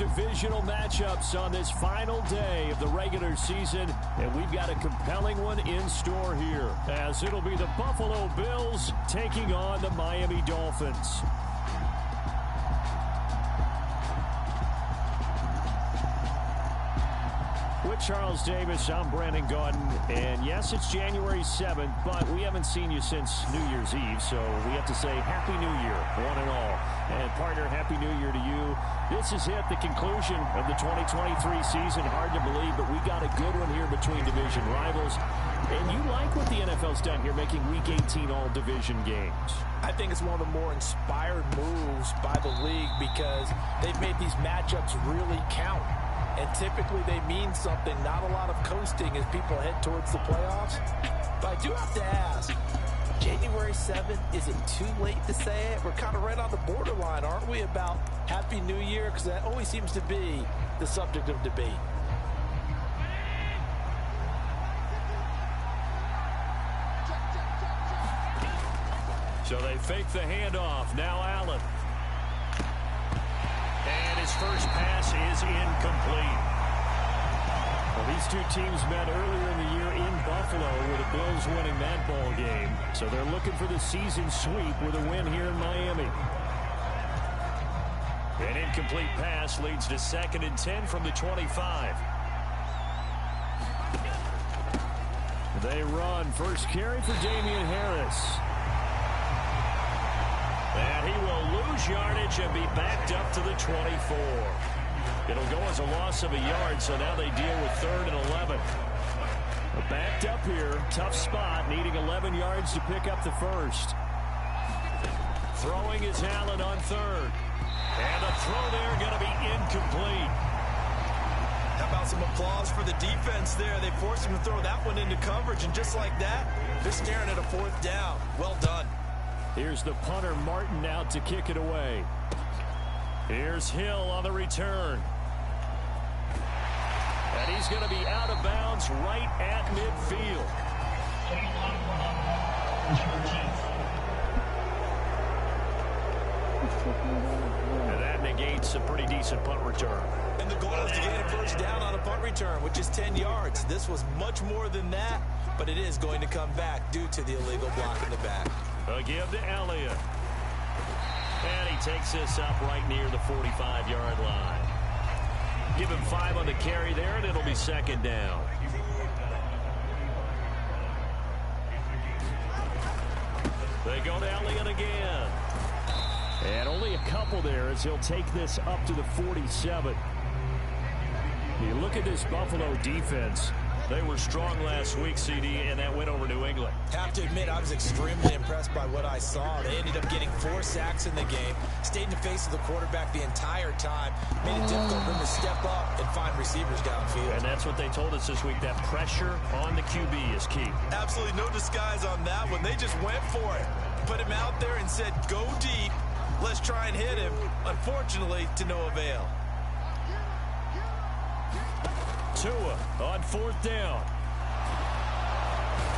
divisional matchups on this final day of the regular season, and we've got a compelling one in store here, as it'll be the Buffalo Bills taking on the Miami Dolphins. With Charles Davis, I'm Brandon Gaudin, and yes, it's January 7th, but we haven't seen you since New Year's Eve, so we have to say Happy New Year, one and all. And partner, Happy New Year to you. This is the conclusion of the 2023 season. Hard to believe, but we got a good one here between division rivals. And you like what the NFL's done here, making Week 18 all-division games. I think it's one of the more inspired moves by the league because they've made these matchups really count. And typically they mean something, not a lot of coasting as people head towards the playoffs. But I do have to ask, January 7th, is it too late to say it? We're kind of right on the borderline, aren't we, about Happy New Year? Because that always seems to be the subject of debate. So they fake the handoff. Now Allen. And his first pass is incomplete. Well, these two teams met earlier in the year in Buffalo with the Bills winning that ball game. So they're looking for the season sweep with a win here in Miami. An incomplete pass leads to 2nd and 10 from the 25. They run. First carry for Damian Harris. And he will lose yardage and be backed up to the 24. It'll go as a loss of a yard, so now they deal with 3rd and 11. Backed up here, tough spot, needing 11 yards to pick up the first. Throwing is Allen on 3rd. And the throw there going to be incomplete. How about some applause for the defense there? They forced him to throw that one into coverage, and just like that, they're staring at a 4th down. Well done. Here's the punter, Martin, out to kick it away. Here's Hill on the return. And he's going to be out of bounds right at midfield. And that negates a pretty decent punt return. And the goal is to gain a first down on a punt return, which is 10 yards. This was much more than that, but it is going to come back due to the illegal block in the back. A give to Elliott. And he takes this up right near the 45-yard line. Give him 5 on the carry there, and it'll be 2nd down. They go to Elliott again. And only a couple there as he'll take this up to the 47. You look at this Buffalo defense. They were strong last week, CD, and that went over New England. Have to admit, I was extremely impressed by what I saw. They ended up getting 4 sacks in the game, stayed in the face of the quarterback the entire time, made it difficult for him to step up and find receivers downfield. And that's what they told us this week, that pressure on the QB is key. Absolutely no disguise on that one. They just went for it. Put him out there and said, go deep. Let's try and hit him. Unfortunately, to no avail. Tua on 4th down.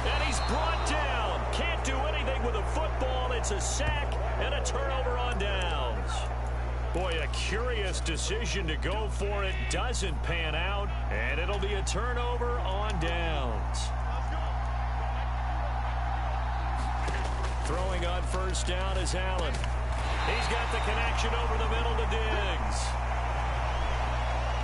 And he's brought down. Can't do anything with a football. It's a sack and a turnover on downs. Boy, a curious decision to go for it. Doesn't pan out. And it'll be a turnover on downs. Throwing on 1st down is Allen. He's got the connection over the middle to Diggs.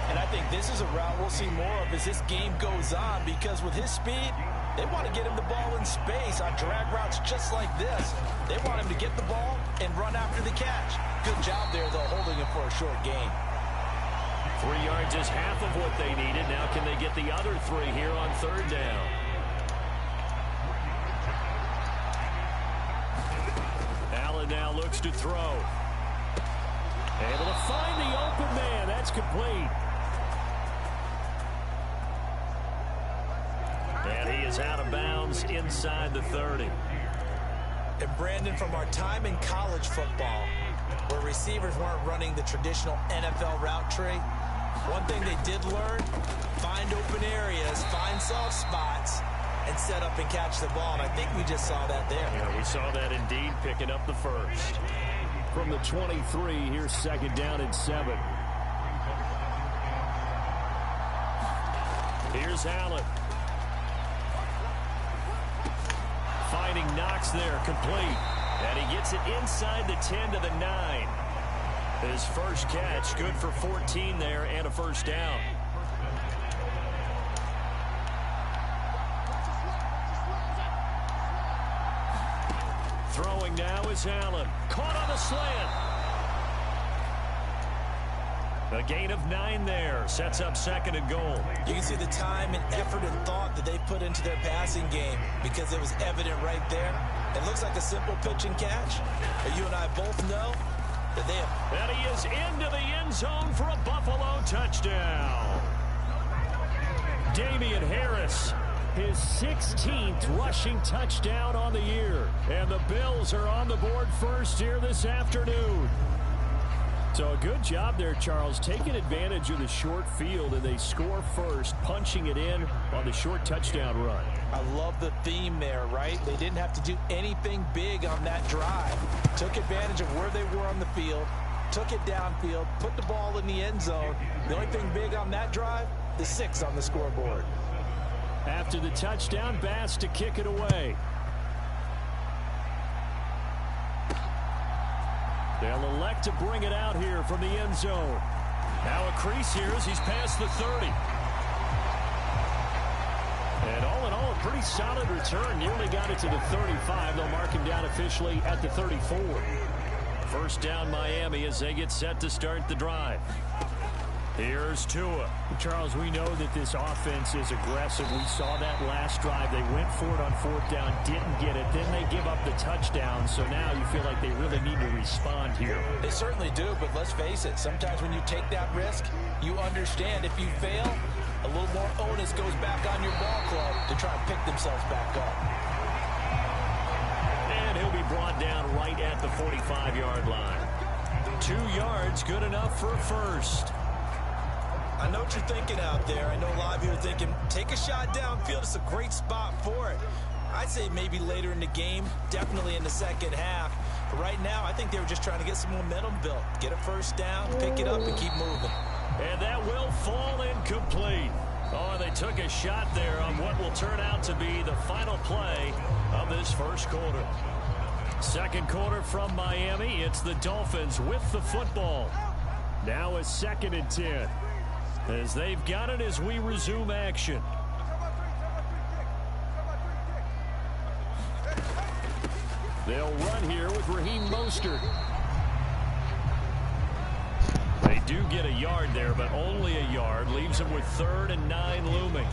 And I think this is a route we'll see more of as this game goes on, because with his speed, they want to get him the ball in space on drag routes just like this. They want him to get the ball and run after the catch. Good job there, though, holding him for a short gain. 3 yards is half of what they needed. Now can they get the other 3 here on 3rd down? Allen now looks to throw. Able to find the open man. That's complete. And he is out of bounds inside the 30. And Brandon, from our time in college football, where receivers weren't running the traditional NFL route tree, one thing they did learn, find open areas, find soft spots, and set up and catch the ball. And I think we just saw that there. Yeah, we saw that indeed, picking up the first. From the 23, here's 2nd down and 7. is Allen. Finding Knox there, complete. And he gets it inside the 10 to the 9. His first catch, good for 14 there and a first down. Throwing now is Allen. Caught on the slant. A gain of 9 there. Sets up second and goal. You can see the time and effort and thought that they put into their passing game because it was evident right there. It looks like a simple pitch and catch. But you and I both know that they have... And he is into the end zone for a Buffalo touchdown. Damian Harris, his 16th rushing touchdown on the year. And the Bills are on the board first here this afternoon. So a good job there, Charles, taking advantage of the short field, and they score first, punching it in on the short touchdown run. I love the theme there, right? They didn't have to do anything big on that drive. Took advantage of where they were on the field, took it downfield, put the ball in the end zone. The only thing big on that drive, the 6 on the scoreboard. After the touchdown, Bass to kick it away. They'll elect to bring it out here from the end zone. Now a crease here as he's past the 30. And all in all, a pretty solid return. Nearly got it to the 35. They'll mark him down officially at the 34. First down Miami as they get set to start the drive. Here's Tua. Charles, we know that this offense is aggressive. We saw that last drive. They went for it on 4th down, didn't get it. Then they give up the touchdown. So now you feel like they really need to respond here. They certainly do, but let's face it. Sometimes when you take that risk, you understand if you fail, a little more onus goes back on your ball club to try and pick themselves back up. And he'll be brought down right at the 45-yard line. 2 yards, good enough for a first. I know what you're thinking out there. I know a lot of you are thinking, take a shot downfield. It's a great spot for it. I'd say maybe later in the game, definitely in the second half. But right now, I think they were just trying to get some momentum built. Get a first down, pick it up, and keep moving. And that will fall incomplete. Oh, they took a shot there on what will turn out to be the final play of this first quarter. Second quarter from Miami. It's the Dolphins with the football. Now a 2nd and 10. As they've got it as we resume action. They'll run here with Raheem Mostert. They do get a yard there, but only a yard. Leaves them with 3rd and 9 looming.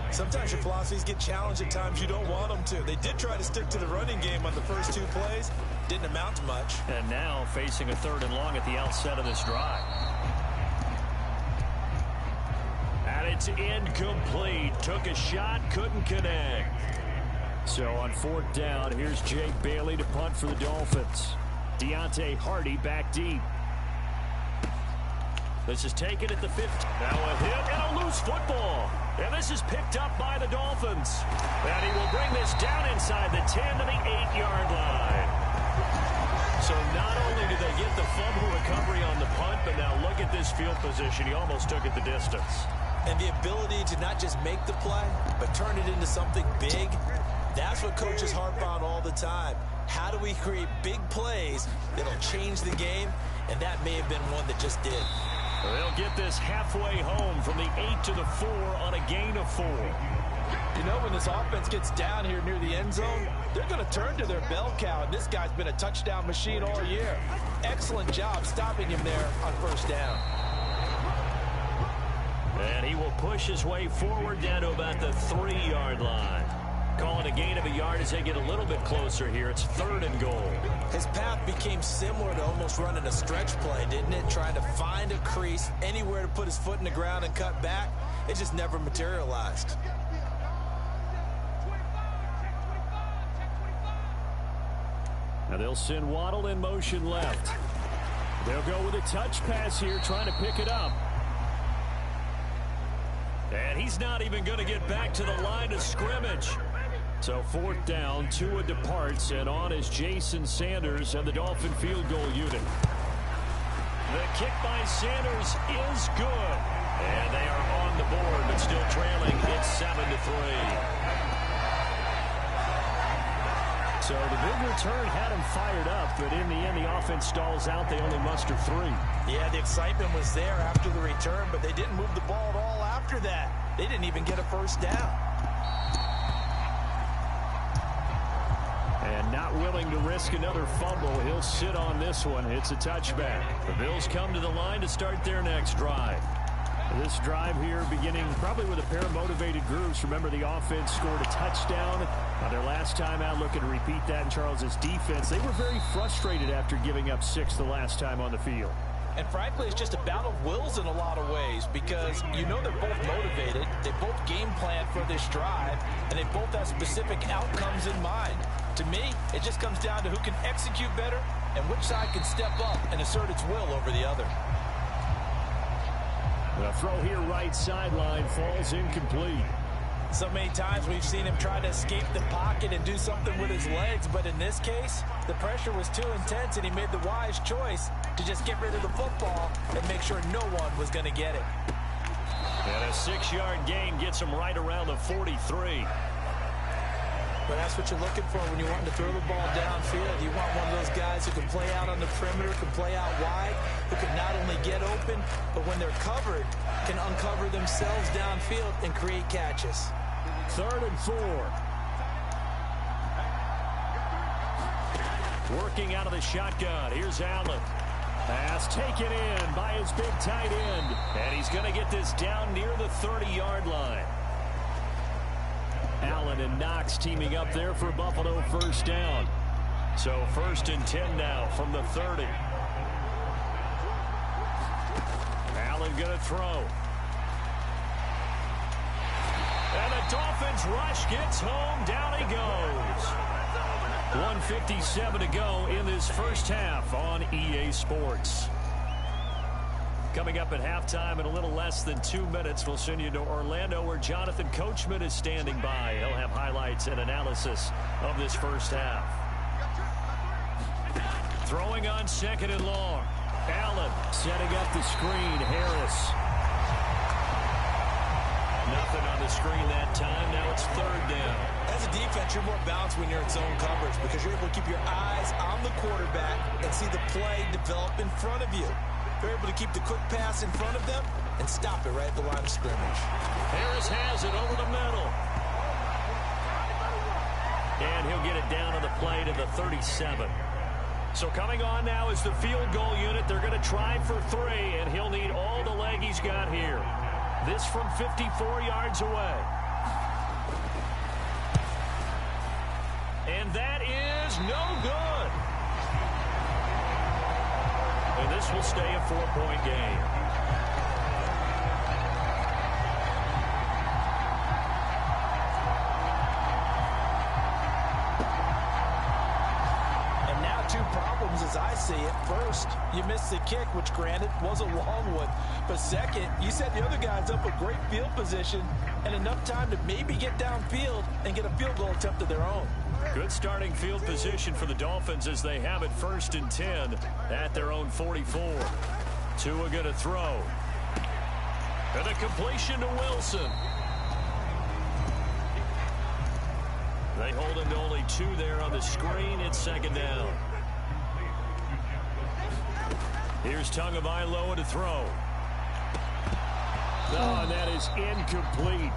Sometimes your philosophies get challenged at times you don't want them to. They did try to stick to the running game on the first 2 plays. Didn't amount to much. And now facing a 3rd and long at the outset of this drive. And it's incomplete. Took a shot, couldn't connect. So on 4th down, here's Jake Bailey to punt for the Dolphins. Deontay Hardy back deep. This is taken at the 50. Now a hit and a loose football. And this is picked up by the Dolphins. And he will bring this down inside the 10 to the 8-yard line. So not only do they get the fumble recovery on the punt, but now look at this field position. He almost took it the distance. And the ability to not just make the play, but turn it into something big, that's what coaches harp on all the time. How do we create big plays that'll change the game? And that may have been one that just did. They'll get this halfway home from the 8 to the 4 on a gain of 4. You know, when this offense gets down here near the end zone, they're going to turn to their bell cow. And this guy's been a touchdown machine all year. Excellent job stopping him there on 1st down. And he will push his way forward down to about the 3-yard line. Calling a gain of a yard as they get a little bit closer here. It's 3rd and goal. His path became similar to almost running a stretch play, didn't it? Trying to find a crease, anywhere to put his foot in the ground and cut back. It just never materialized. Now they'll send Waddle in motion left. They'll go with a touch pass here, trying to pick it up. And he's not even going to get back to the line of scrimmage. So 4th down, Tua departs, and on is Jason Sanders and the Dolphin field goal unit. The kick by Sanders is good. And they are on the board, but still trailing. It's 7-3. So the big return had him fired up, but in the end, the offense stalls out. They only muster 3. Yeah, the excitement was there after the return, but they didn't move the ball at all after that. They didn't even get a first down. And not willing to risk another fumble, he'll sit on this one. It's a touchback. The Bills come to the line to start their next drive. This drive here beginning probably with a pair of motivated groups. Remember, the offense scored a touchdown on their last time out. Looking to repeat that in Charles's defense. They were very frustrated after giving up 6 the last time on the field. And frankly, it's just a battle of wills in a lot of ways because you know they're both motivated. They both game plan for this drive, and they both have specific outcomes in mind. To me, it just comes down to who can execute better and which side can step up and assert its will over the other. The throw here right sideline falls incomplete. So many times we've seen him try to escape the pocket and do something with his legs, but in this case, the pressure was too intense and he made the wise choice to just get rid of the football and make sure no one was going to get it. And a 6-yard gain gets him right around the 43. But that's what you're looking for when you want to throw the ball downfield. You want one of those guys who can play out on the perimeter, can play out wide, who can not only get open, but when they're covered, can uncover themselves downfield and create catches. 3rd and 4. Working out of the shotgun. Here's Allen. Pass taken in by his big tight end. And he's going to get this down near the 30-yard line. Allen and Knox teaming up there for Buffalo first down. So 1st and 10 now from the 30. Allen going to throw. And the Dolphins rush gets home. Down he goes. 1:57 to go in this first half on EA Sports. Coming up at halftime in a little less than 2 minutes, we'll send you to Orlando where Jonathan Coachman is standing by. He'll have highlights and analysis of this first half. Throwing on 2nd and long. Allen setting up the screen. Harris. Nothing on the screen that time. Now it's 3rd down. As a defense, you're more balanced when you're in zone coverage because you're able to keep your eyes on the quarterback and see the play develop in front of you. They're able to keep the quick pass in front of them and stop it right at the line of scrimmage. Harris has it over the middle. And he'll get it down on the play to the 37. So coming on now is the field goal unit. They're going to try for 3, and he'll need all the leg he's got here. This from 54 yards away. And that is no good. And this will stay a 4-point game. And now 2 problems as I see it. First, you missed the kick, which granted was a long one. But second, you set the other guys up a great field position and enough time to maybe get downfield and get a field goal attempt of their own. Good starting field position for the Dolphins as they have it 1st and 10 at their own 44. Tua going to throw. And a completion to Wilson. They hold him to only 2 there on the screen. It's 2nd down. Here's Tagovailoa to throw. Oh, and that is incomplete.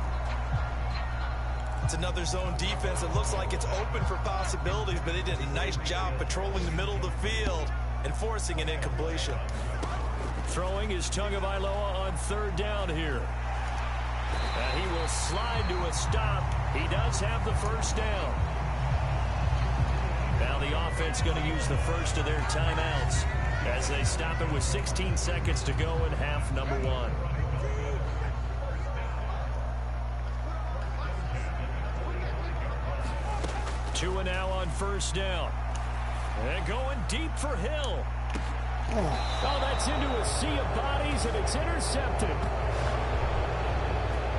It's another zone defense. It looks like it's open for possibilities, but they did a nice job patrolling the middle of the field and forcing an incompletion. Throwing is Tagovailoa on 3rd down here. And he will slide to a stop. He does have the first down. Now the offense going to use the first of their timeouts as they stop it with 16 seconds to go in half number 1. Tua now on 1st down. And going deep for Hill. Oh, that's into a sea of bodies, and it's intercepted.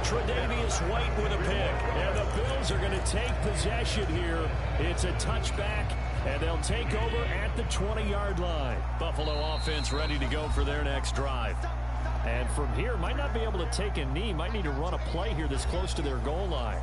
Tre'Davious White with a pick. And the Bills are going to take possession here. It's a touchback And they'll take over at the 20-yard line. Buffalo offense ready to go for their next drive. And from here, might not be able to take a knee. Might need to run a play here that's close to their goal line.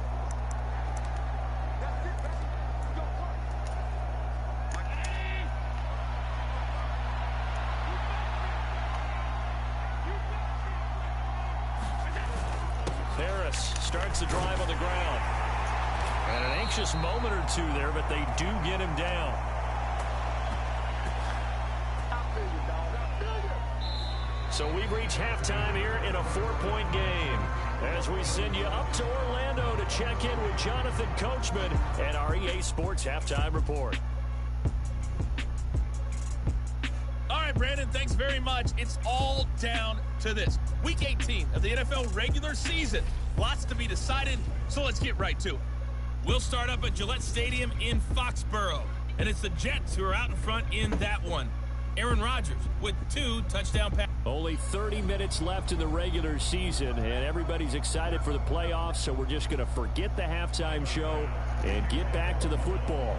Harris starts the drive on the ground. And an anxious moment or two there, but they do get him down. So we've reached halftime here in a 4-point game as we send you up to Orlando to check in with Jonathan Coachman and our EA Sports Halftime Report. All right, Brandon, thanks very much. It's all down to this. Week 18 of the NFL regular season. Lots to be decided, so let's get right to it. We'll start up at Gillette Stadium in Foxborough, and it's the Jets who are out in front in that one. Aaron Rodgers with 2 touchdown passes. Only 30 minutes left in the regular season, and everybody's excited for the playoffs, so we're just going to forget the halftime show and get back to the football.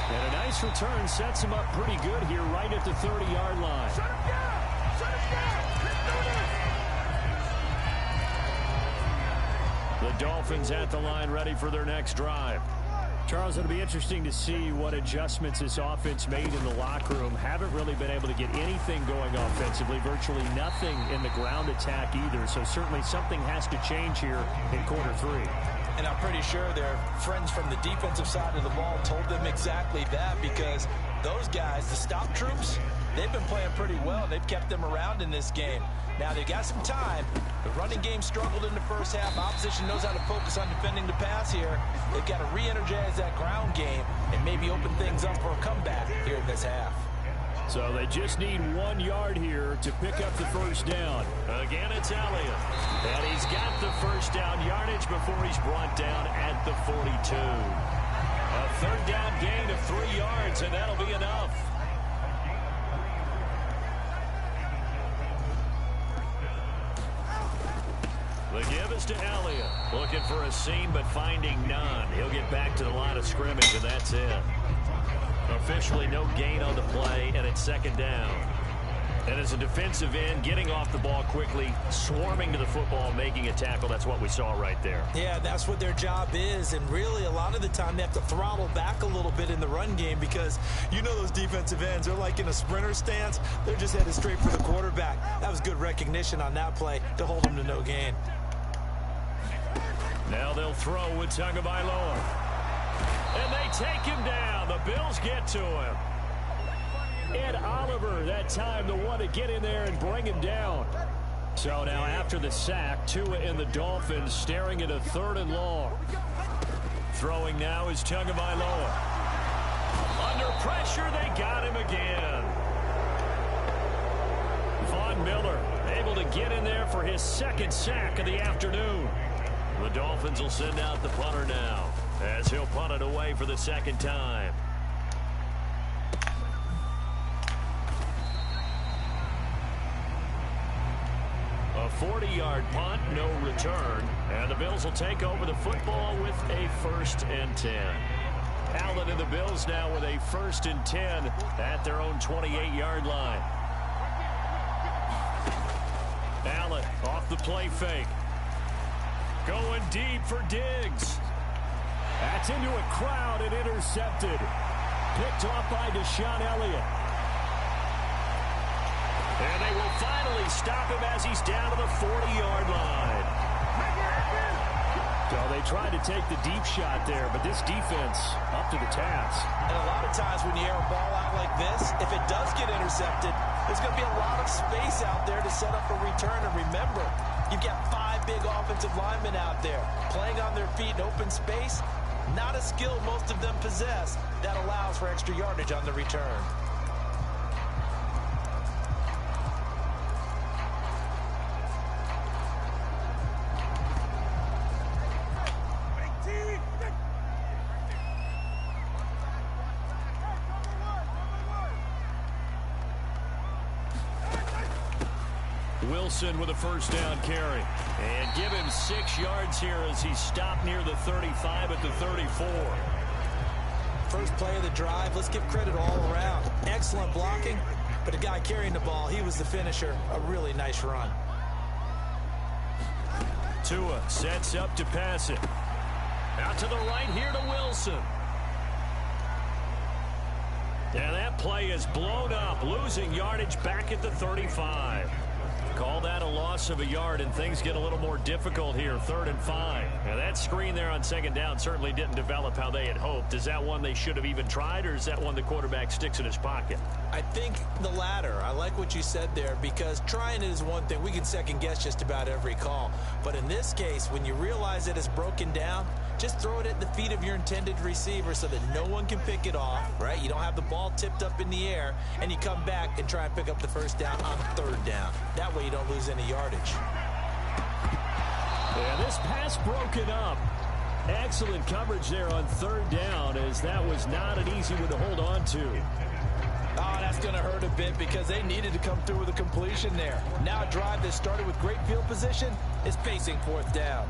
And a nice return sets him up pretty good here right at the 30-yard line. Shut him down! Shut him down! Let's do this! The Dolphins at the line ready for their next drive. Charles, it'll be interesting to see what adjustments this offense made in the locker room. Haven't really been able to get anything going offensively, virtually nothing in the ground attack either. So certainly something has to change here in quarter 3. And I'm pretty sure their friends from the defensive side of the ball told them exactly that, because those guys, the stop troops, they've been playing pretty well. They've kept them around in this game. Now, they've got some time. The running game struggled in the first half. Opposition knows how to focus on defending the pass here. They've got to re-energize that ground game and maybe open things up for a comeback here in this half. So they just need 1 yard here to pick up the first down. Again, it's Elliott. And he's got the first down yardage before he's brought down at the 42. A third down gain of 3 yards, and that'll be enough. The give is to Elliott. Looking for a seam, but finding none. He'll get back to the line of scrimmage, and that's it. Officially no gain on the play, and it's second down. And as a defensive end, getting off the ball quickly, swarming to the football, making a tackle, that's what we saw right there. Yeah, that's what their job is, and really a lot of the time they have to throttle back a little bit in the run game, because you know those defensive ends, they're like in a sprinter stance. They're just headed straight for the quarterback. That was good recognition on that play to hold him to no gain. Now they'll throw with Tagovailoa. And they take him down. The Bills get to him. Ed Oliver that time, the one to get in there and bring him down. So now after the sack, Tua and the Dolphins staring at a 3rd and long. Throwing now is Tagovailoa. Under pressure, they got him again. Von Miller able to get in there for his 2nd sack of the afternoon. The Dolphins will send out the punter now as he'll punt it away for the 2nd time. A 40-yard punt, no return, and the Bills will take over the football with a 1st and 10. Allen and the Bills now with a 1st and 10 at their own 28-yard line. Allen off the play fake. Going deep for Diggs. That's into a crowd and intercepted. Picked off by Deshaun Elliott. And they will finally stop him as he's down to the 40-yard line. So they tried to take the deep shot there, but this defense up to the task. And a lot of times when you air a ball out like this, if it does get intercepted, there's going to be a lot of space out there to set up a return. And remember, you've got 5 big offensive linemen out there playing on their feet in open space. Not a skill most of them possess that allows for extra yardage on the return. Wilson with a first down carry. And give him 6 yards here as he stopped near the 35 at the 34. First play of the drive. Let's give credit all around. Excellent blocking, but the guy carrying the ball, he was the finisher. A really nice run. Tua sets up to pass it. Out to the right here to Wilson. And that play is blown up, losing yardage back at the 35. Call that a loss of a yard, and things get a little more difficult here, 3rd and 5. Now, that screen there on 2nd down certainly didn't develop how they had hoped. Is that one they should have even tried, or is that one the quarterback sticks in his pocket? I think the latter. I like what you said there, because trying it is one thing. We can second-guess just about every call. But in this case, when you realize that it's broken down, just throw it at the feet of your intended receiver so that no one can pick it off, right? You don't have the ball tipped up in the air, and you come back and try and pick up the first down on 3rd down. That way you don't lose any yardage. Yeah, this pass broken up. Excellent coverage there on 3rd down, as that was not an easy one to hold on to. Oh, that's going to hurt a bit because they needed to come through with a completion there. Now a drive that started with great field position is facing 4th down.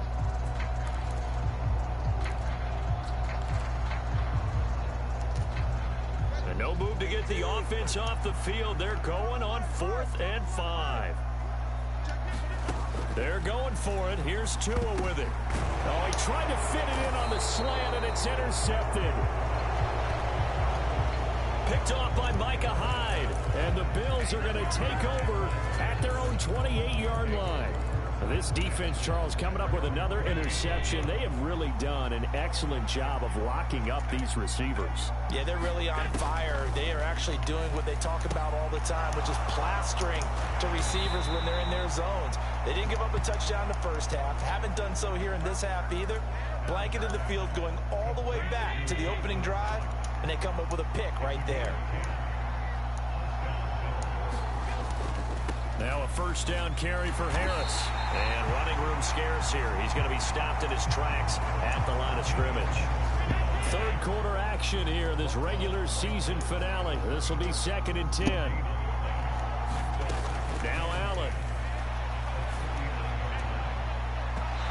And no move to get the offense off the field. They're going on 4th and 5. They're going for it. Here's Tua with it. Oh, he tried to fit it in on the slant, and it's intercepted. Picked off by Micah Hyde. And the Bills are going to take over at their own 28-yard line. This defense, Charles, coming up with another interception. They have really done an excellent job of locking up these receivers. Yeah, they're really on fire. They are actually doing what they talk about all the time, which is plastering to receivers when they're in their zones. They didn't give up a touchdown in the first half. Haven't done so here in this half either. Blanketed the field going all the way back to the opening drive, and they come up with a pick right there. Now a first down carry for Harris. And running room scarce here. He's going to be stopped in his tracks at the line of scrimmage. 3rd quarter action here, this regular season finale. This will be 2nd and 10. Now Allen.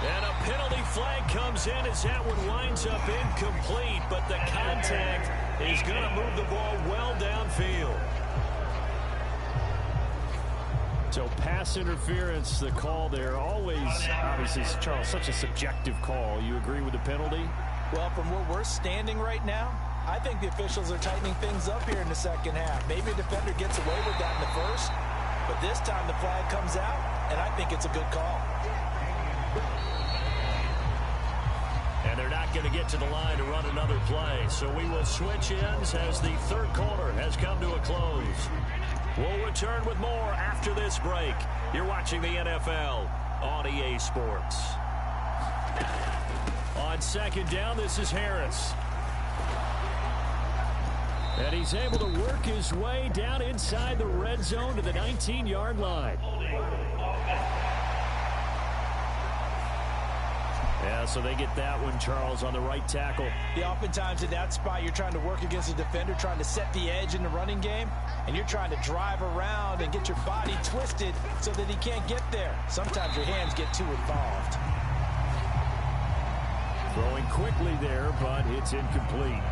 And a penalty flag comes in as that one winds up incomplete. But the contact is going to move the ball well downfield. So pass interference, the call there, always, obviously, Charles, such a subjective call. You agree with the penalty? Well, from where we're standing right now, I think the officials are tightening things up here in the 2nd half. Maybe a defender gets away with that in the first, but this time the flag comes out, and I think it's a good call. And they're not going to get to the line to run another play. So we will switch ends as the 3rd quarter has come to a close. We'll return with more after this break. You're watching the NFL on EA Sports. On 2nd down, this is Harris. And he's able to work his way down inside the red zone to the 19-yard line. Yeah, so they get that one, Charles, on the right tackle. Yeah, oftentimes in that spot, you're trying to work against a defender, trying to set the edge in the running game, and you're trying to drive around and get your body twisted so that he can't get there. Sometimes your hands get too involved. Throwing quickly there, but it's incomplete.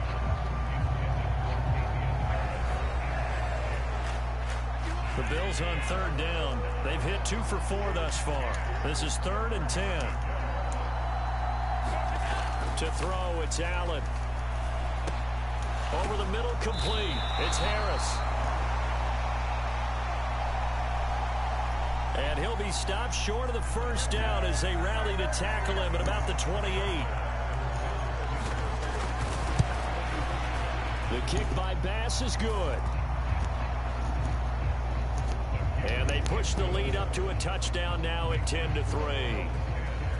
The Bills on 3rd down. They've hit 2 for 4 thus far. This is 3rd and 10. To throw, it's Allen. Over the middle, complete. It's Harris. And he'll be stopped short of the first down as they rally to tackle him at about the 28. The kick by Bass is good. And they push the lead up to a touchdown now at 10-3.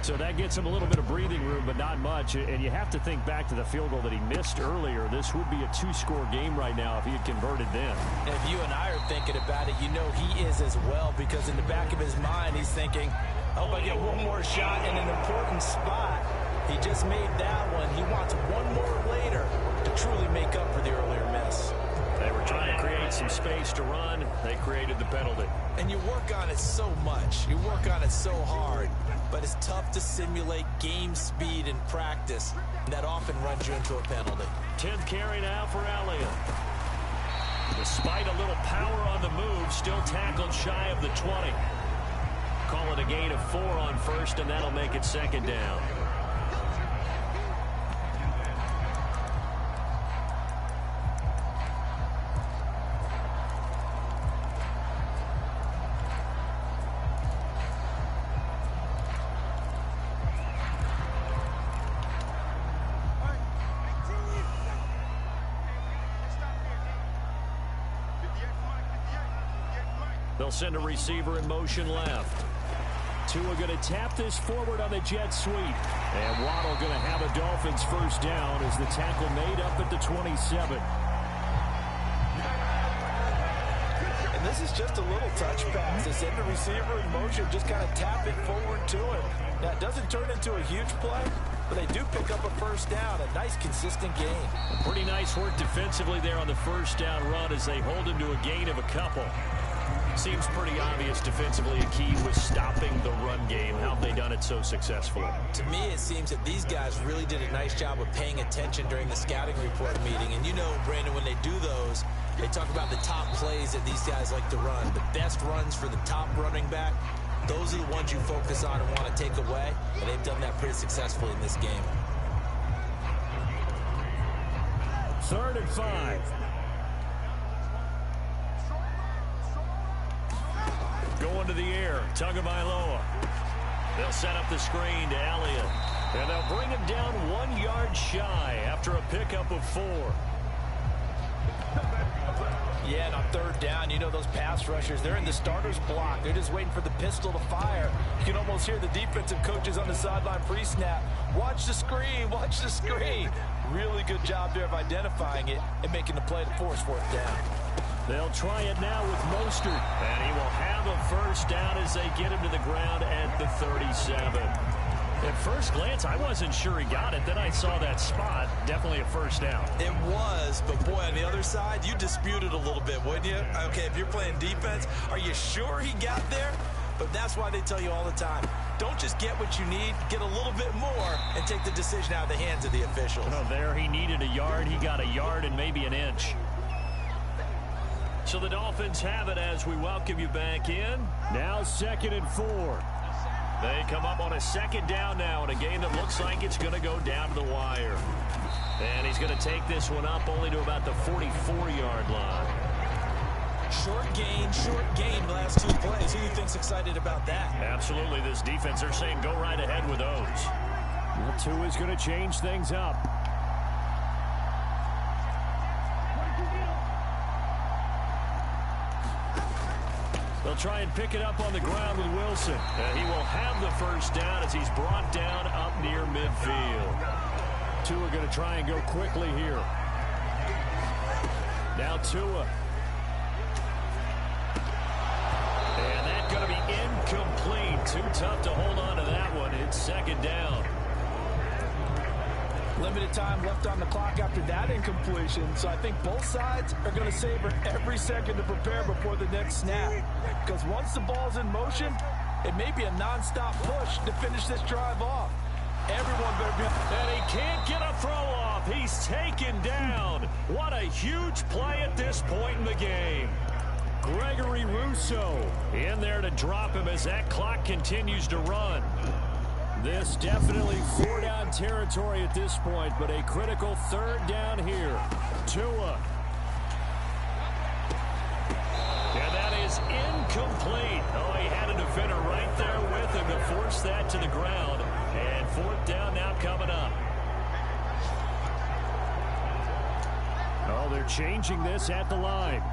So that gets him a little bit of breathing room, but not much. And you have to think back to the field goal that he missed earlier. This would be a 2-score game right now if he had converted then. And if you and I are thinking about it, you know he is as well, because in the back of his mind, he's thinking, I hope I get one more shot in an important spot. He just made that one. He wants one more later to truly make up for the earlier miss. They were trying to create some space chance to run. They created the penalty. And you work on it so much. You work on it so hard. But it's tough to simulate game speed in practice. And that often runs you into a penalty. 10th carry now for Elliott. Despite a little power on the move, still tackled shy of the 20. Call it a gain of 4 on first, and that'll make it second down. They'll send a receiver in motion left. Tua going to tap this forward on the jet sweep. And Waddle going to have a Dolphins first down as the tackle made up at the 27. And this is just a little touch pass. They send the receiver in motion, just kind of tap it forward to him. Now, it doesn't turn into a huge play, but they do pick up a first down. A nice, consistent gain. Pretty nice work defensively there on the first down run as they hold him to a gain of a couple. Seems pretty obvious defensively a key was stopping the run game. How have they done it so successfully? To me, it seems that these guys really did a nice job of paying attention during the scouting report meeting. And you know, Brandon, when they do those, they talk about the top plays that these guys like to run. The best runs for the top running back, those are the ones you focus on and want to take away. And they've done that pretty successfully in this game. 3rd and 5. Going to the air, Tagovailoa. They'll set up the screen to Elliott. And they'll bring him down 1 yard shy after a pickup of 4. Yeah, and on 3rd down, you know those pass rushers, they're in the starter's block. They're just waiting for the pistol to fire. You can almost hear the defensive coaches on the sideline pre-snap. Watch the screen, watch the screen. Really good job there of identifying it and making the play to force 4th down. They'll try it now with Mostert. And he will have a first down as they get him to the ground at the 37. At first glance, I wasn't sure he got it. Then I saw that spot. Definitely a first down. It was, but boy, on the other side, you disputed a little bit, wouldn't you? Okay, if you're playing defense, are you sure he got there? But that's why they tell you all the time, don't just get what you need, get a little bit more, and take the decision out of the hands of the officials. Oh, there he needed a yard. He got a yard and maybe an inch. So the Dolphins have it as we welcome you back in. Now 2nd and 4. They come up on a 2nd down now in a game that looks like it's going to go down to the wire. And he's going to take this one up only to about the 44-yard line. Short gain the last 2 plays. Who do you think's excited about that? Absolutely. This defense, they're saying go right ahead with those. Well, Tua's going to change things up. They'll try and pick it up on the ground with Wilson. He will have the first down as he's brought down up near midfield. Tua going to try and go quickly here. Now Tua. And that's going to be incomplete. Too tough to hold on to that one. It's 2nd down. Limited time left on the clock after that incompletion, so I think both sides are going to savor every second to prepare before the next snap. Because once the ball's in motion, it may be a non-stop push to finish this drive off. Everyone better be... And he can't get a throw off. He's taken down. What a huge play at this point in the game. Gregory Rousseau in there to drop him as that clock continues to run. This definitely 4-down territory at this point, but a critical 3rd down here. Tua. And that is incomplete. Oh, he had a defender right there with him to force that to the ground. And 4th down now coming up. Oh, they're changing this at the line.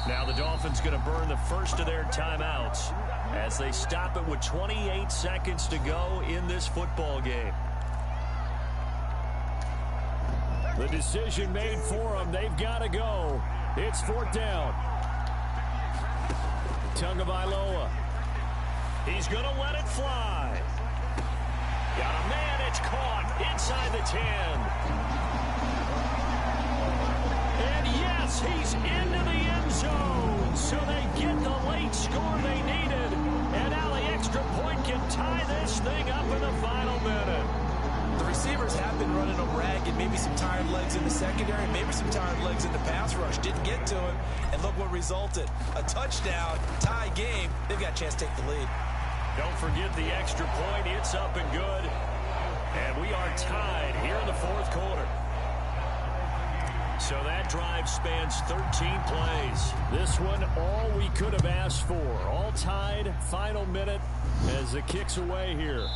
Now the Dolphins going to burn the first of their timeouts as they stop it with 28 seconds to go in this football game. The decision made for them. They've got to go. It's 4th down. Tagovailoa. He's going to let it fly. Got a man. It's caught inside the 10. And yes, he's into the end zone. So they get the late score they needed. And now the extra point can tie this thing up in the final minute. The receivers have been running them ragged. Maybe some tired legs in the secondary. Maybe some tired legs in the pass rush. Didn't get to him. And look what resulted. A touchdown, tie game. They've got a chance to take the lead. Don't forget the extra point. It's up and good. And we are tied here in the fourth quarter. So that drive spans 13 plays. This one, all we could have asked for. All tied, final minute as the kick's away here.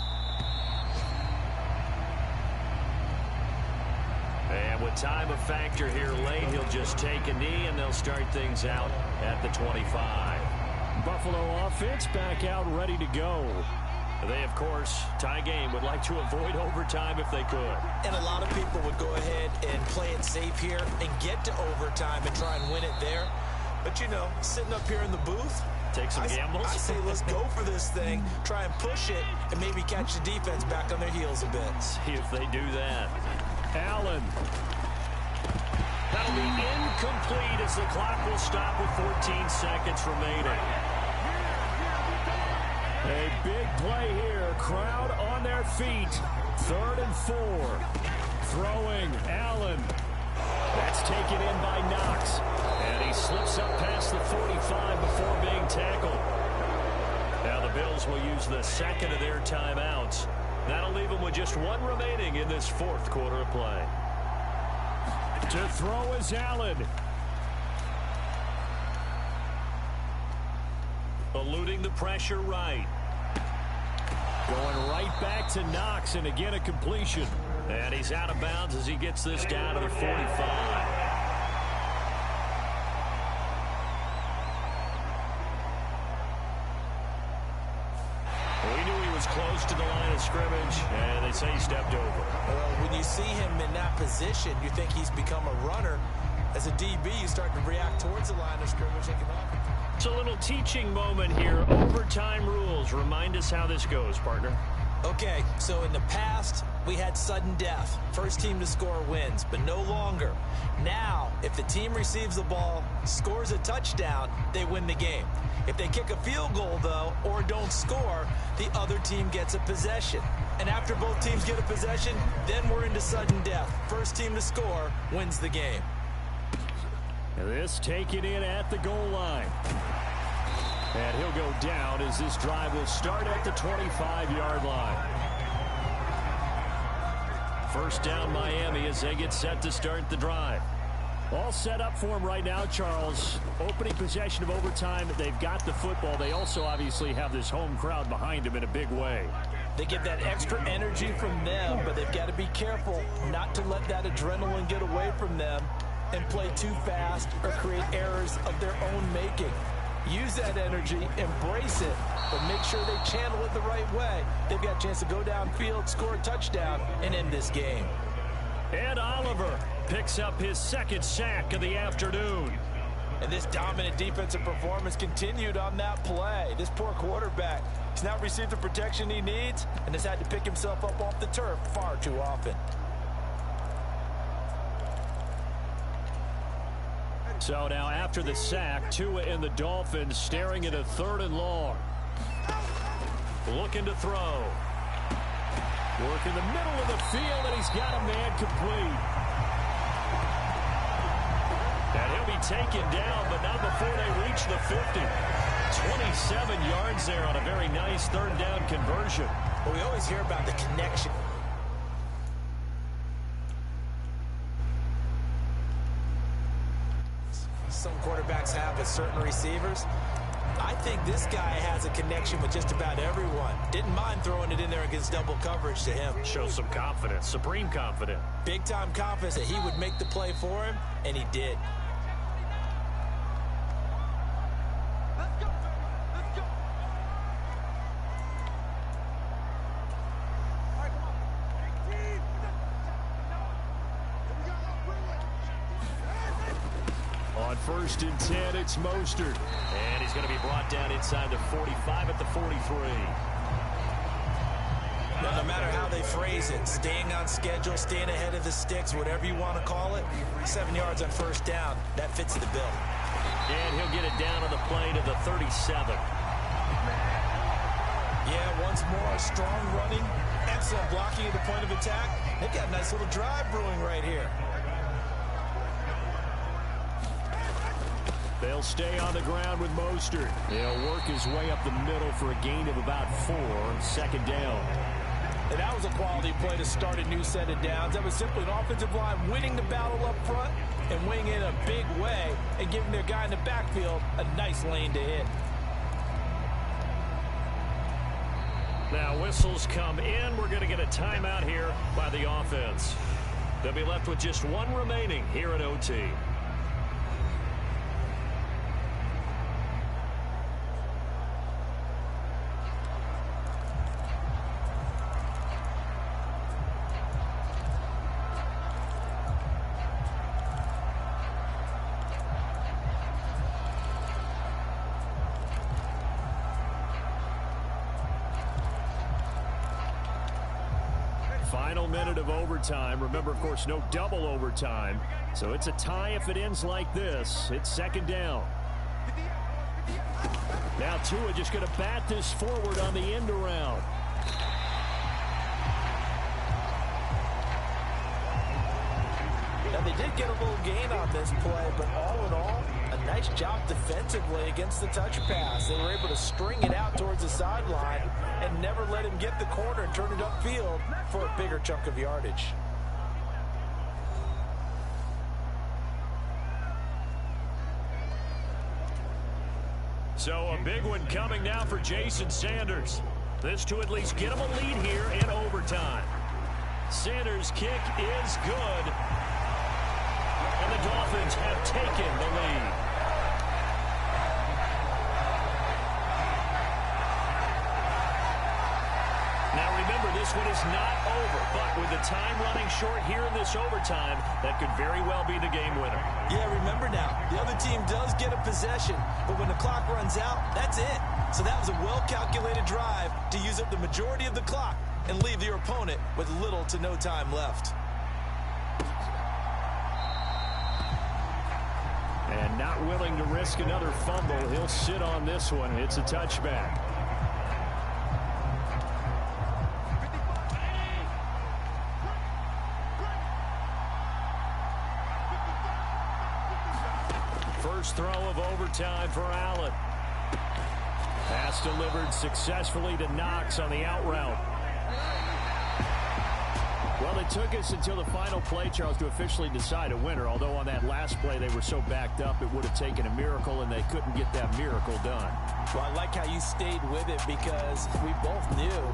And with time a factor here late, he'll just take a knee and they'll start things out at the 25. Buffalo offense back out ready to go. They, of course, tie game, would like to avoid overtime if they could. And a lot of people would go ahead and play it safe here and get to overtime and try and win it there. But, you know, sitting up here in the booth, take some gambles. I say let's go for this thing, try and push it, and maybe catch the defense back on their heels a bit. See if they do that. Allen. That'll be incomplete as the clock will stop with 14 seconds remaining. A big play here. Crowd on their feet. 3rd and 4. Throwing. Allen. That's taken in by Knox. And he slips up past the 45 before being tackled. Now the Bills will use the second of their timeouts. That'll leave them with just one remaining in this fourth quarter of play. To throw is Allen. Eluding the pressure right. Going right back to Knox, and again a completion. And he's out of bounds as he gets this down to the 45. We knew he was close to the line of scrimmage, and they say he stepped over. Well, when you see him in that position, you think he's become a runner. As a DB, you start to react towards the line of scrimmage. It's a little teaching moment here. Overtime rules. Remind us how this goes, partner. Okay, so in the past, we had sudden death. First team to score wins, but no longer. Now, if the team receives the ball, scores a touchdown, they win the game. If they kick a field goal, though, or don't score, the other team gets a possession. And after both teams get a possession, then we're into sudden death. First team to score wins the game. This taken in at the goal line. And he'll go down as this drive will start at the 25-yard line. First down Miami as they get set to start the drive. All set up for him right now, Charles. Opening possession of overtime. They've got the football. They also obviously have this home crowd behind them in a big way. They get that extra energy from them, but they've got to be careful not to let that adrenaline get away from them and play too fast or create errors of their own making. Use that energy, embrace it, but make sure they channel it the right way. They've got a chance to go downfield, score a touchdown, and end this game. And Oliver picks up his second sack of the afternoon. And this dominant defensive performance continued on that play. This poor quarterback, he's not received the protection he needs and has had to pick himself up off the turf far too often. So now after the sack, Tua and the Dolphins staring at a 3rd and long. Looking to throw. Work in the middle of the field, and he's got a man complete. And he'll be taken down, but not before they reach the 50. 27 yards there on a very nice 3rd down conversion. Well, we always hear about the connection. Some quarterbacks have with certain receivers. I think this guy has a connection with just about everyone. Didn't mind throwing it in there against double coverage to him. Shows some confidence, supreme confidence. Big-time confidence that he would make the play for him, and he did. Let's go, let's go. All right, come on. 18. Here we go. On 1st and 10, it's Mostert. And he's going to be brought down inside the 45 at the 43. Now, no matter how they frame brazen, staying on schedule, staying ahead of the sticks, whatever you want to call it. 7 yards on first down, that fits the bill. And he'll get it down on the play to the 37. Yeah, once more, strong running, excellent blocking at the point of attack. They've got a nice little drive brewing right here. They'll stay on the ground with Mostert. He'll work his way up the middle for a gain of about 4, second down. And that was a quality play to start a new set of downs. That was simply an offensive line winning the battle up front and winning in a big way and giving their guy in the backfield a nice lane to hit. Now whistles come in. We're going to get a timeout here by the offense. They'll be left with just one remaining here at OT. Final minute of overtime. Remember, of course, no double overtime. So it's a tie if it ends like this. It's second down. Now Tua just going to bat this forward on the end around. Now, they did get a little gain on this play, but all in all, a nice job defensively against the touch pass. They were able to string it out towards the sideline and never let him get the corner and turn it upfield for a bigger chunk of yardage. So a big one coming now for Jason Sanders. This to at least get him a lead here in overtime. Sanders' kick is good. And the Dolphins have taken the lead. Now remember, this one is not over, but with the time running short here in this overtime, that could very well be the game winner. Yeah, remember now, the other team does get a possession, but when the clock runs out, that's it. So that was a well-calculated drive to use up the majority of the clock and leave your opponent with little to no time left. And not willing to risk another fumble, he'll sit on this one. It's a touchback. First throw of overtime for Allen. Pass delivered successfully to Knox on the out route. Well, it took us until the final play, Charles, to officially decide a winner. Although on that last play they were so backed up, it would have taken a miracle, and they couldn't get that miracle done. Well, I like how you stayed with it because we both knew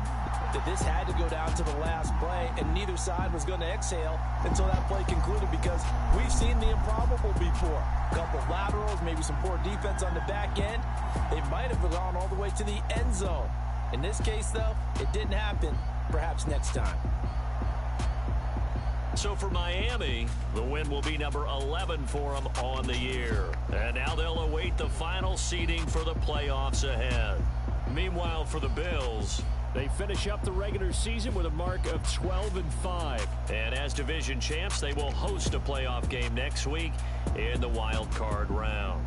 that this had to go down to the last play, and neither side was going to exhale until that play concluded because we've seen the improbable before. A couple of laterals, maybe some poor defense on the back end. They might have gone all the way to the end zone. In this case, though, it didn't happen. Perhaps next time. So for Miami, the win will be number 11 for them on the year. And now they'll await the final seeding for the playoffs ahead. Meanwhile, for the Bills, they finish up the regular season with a mark of 12-5. And as division champs, they will host a playoff game next week in the wild card round.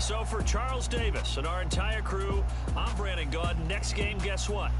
So for Charles Davis and our entire crew, I'm Brandon Gaudin. Next game, guess what?